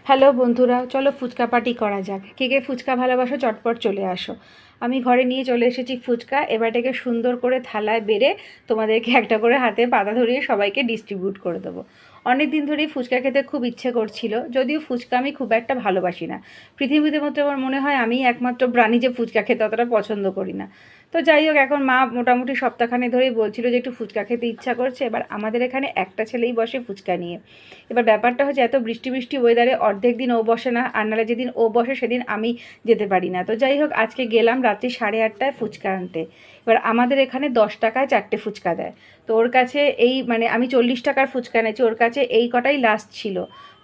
Hello বন্ধুরা, চলো fuchka party করা যাক। কে কে ফুচকা ভালোবাসো চটপট চলে আসো। আমি ঘরে নিয়ে চলে এসেছি ফুচকা। এবার এটাকে সুন্দর করে থালায় বেড়ে তোমাদেরকে একটা করে হাতে পাতা ধরিয়ে সবাইকে ডিস্ট্রিবিউট করে দেবো। অনেক দিন ধরেই ফুচকা খেতে খুব ইচ্ছে করছিল, যদিও ফুচকা আমি খুব একটা ভালোবাসি না। পৃথিবীতে মধ্যে আমার মনে হয় আমি একমাত্র প্রাণী যে ফুচকা খেতে অতটা পছন্দ করি না। তো যাই হোক, এখন মা মোটামুটি সপ্তাহখানেক ধরেই বলছিল যে একটু ফুচকা খেতে ইচ্ছা করছে। এবার আমাদের এখানে একটা ছেলেই বসে ফুচকা নিয়ে। এবার ব্যাপারটা হচ্ছে, এত বৃষ্টি বৃষ্টি ওয়েদারে অর্ধেক দিন ও বসে না, আর নাহলে যেদিন ও বসে সেদিন আমি যেতে পারি না। তো যাই হোক, আজকে গেলাম রাত্রি 8:30টায় ফুচকা আনতে। এবার আমাদের এখানে 10 টাকায় 4টে ফুচকা দেয়। তো ওর কাছে এই আমি 40 টাকার ফুচকা এনেছি, ওর কাছে এই কটাই লাস্ট ছিল।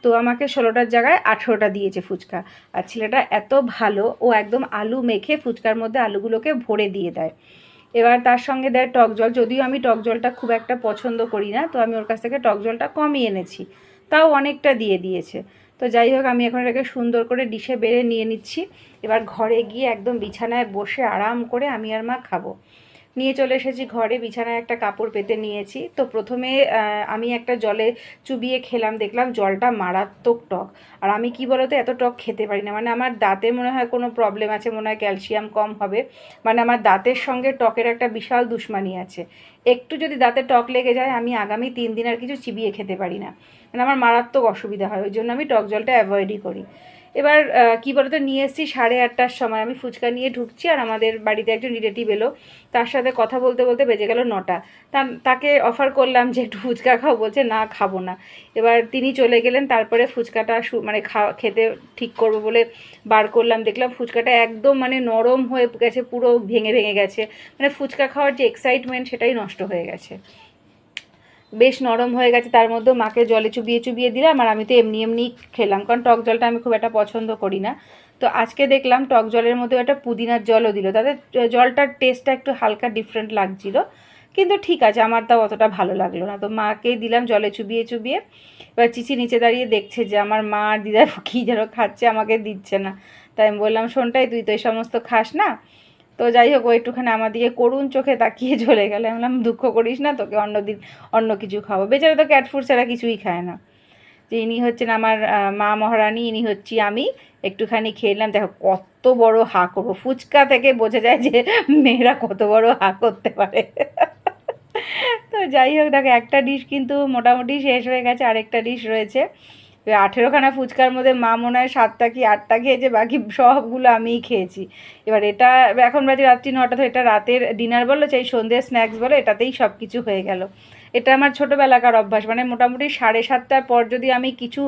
তো আমাকে 16টার জায়গায় 18টা দিয়েছে ফুচকা। আর ছেলেটা এত ভালো, ও একদম আলু মেখে ফুচকার মধ্যে আলুগুলোকে ভরে দিয়ে দেয়। এবার তার সঙ্গে দেয় টক জল, যদিও আমি টক জলটা খুব একটা পছন্দ করি না, তো আমি ওর কাছ থেকে টক জলটা কমই এনেছি, তাও অনেকটা দিয়ে দিয়েছে। তো যাই হোক, আমি এখন এটাকে সুন্দর করে ডিশে বেড়ে নিয়ে নিচ্ছি। এবার ঘরে গিয়ে একদম বিছানায় বসে আরাম করে আমি আর মা খাবো। নিয়ে চলে এসেছি ঘরে, বিছানায় একটা কাপড় পেতে নিয়েছি। তো প্রথমে আমি একটা জলে চুবিয়ে খেলাম, দেখলাম জলটা মারাত্মক টক। আর আমি কি বলতো, এত টক খেতে পারি না। আমার দাঁতে মনে হয় কোনো প্রবলেম আছে, মনে হয় ক্যালসিয়াম কম হবে। আমার দাঁতের সঙ্গে টকের একটা বিশাল দুশ্মনী আছে। একটু যদি দাঁতে টক লেগে যায়, আমি আগামী 3 দিন আর কিছু চিবিয়ে খেতে পারি না। আমার মারাত্মক অসুবিধা হয়, ওই জন্য আমি টক জলটা অ্যাভয়েডই করি। এবার কী বলতো, নিয়ে এসেছি 8:30টার সময়। আমি ফুচকা নিয়ে ঢুকছি, আর আমাদের বাড়িতে একজন রিলেটিভ এলো। তার সাথে কথা বলতে বলতে বেজে গেল 9টা। তাকে অফার করলাম যে একটু ফুচকা খাও, বলছে না খাবো না। এবার তিনি চলে গেলেন, তারপরে ফুচকাটা খেতে ঠিক করবো বলে বার করলাম, দেখলাম ফুচকাটা একদম নরম হয়ে গেছে, পুরো ভেঙে ভেঙে গেছে। ফুচকা খাওয়ার যে এক্সাইটমেন্ট সেটাই নষ্ট হয়ে গেছে। বেশ নরম হয়ে গেছে, তার মধ্যেও মাকে জলে চুবিয়ে চুবিয়ে দিলাম, আর আমি তো এমনি এমনি খেলাম, কারণ টক জলটা আমি খুব একটা পছন্দ করি না। তো আজকে দেখলাম টক জলের মধ্যে একটা পুদিনার জলও দিল, তাদের জলটার টেস্টটা একটু হালকা ডিফারেন্ট লাগছিল। কিন্তু ঠিক আছে, আমার তাও অতটা ভালো লাগলো না। তো মাকেই দিলাম জলে চুবিয়ে চুবিয়ে। এবার চিচি নিচে দাঁড়িয়ে দেখছে যে আমার মা আর দিদা কী যেন খাচ্ছে, আমাকে দিচ্ছে না। তাই আমি বললাম, শোনটাই তুই তো এই সমস্ত খাস না। তো যাই হোক, ও একটুখানি আমার দিকে করুণ চোখে তাকিয়ে চলে গেলে। আমি বললাম, দুঃখ করিস না, তোকে অন্যদিন অন্য কিছু খাবো। বেচারা তো ক্যাট ফুড ছাড়া কিছুই খায় না। যে ইনি হচ্ছেন আমার মা মহারানী, ইনি হচ্ছি আমি। একটুখানি খেলাম, দেখো কত বড় হা করবো। ফুচকা থেকে বোঝা যায় যে মেয়েরা কত বড় হা করতে পারে। তো যাই হোক, দেখো একটা ডিশ কিন্তু মোটামুটি শেষ হয়ে গেছে, আরেকটা ডিশ রয়েছে। 18খানা ফুচকার মধ্যে মা মনে হয় 7টা কি 8টা খেয়েছে, বাকি সবগুলো আমিই খেয়েছি। এবার এটা এখন বাজে রাত্রি 9টা, তো এটা রাতের ডিনার বলো চাই সন্ধ্যের স্ন্যাক্স বলো, এটাতেই সব কিছু হয়ে গেল। এটা আমার ছোটোবেলাকার অভ্যাস, মোটামুটি 7:30টার পর যদি আমি কিছু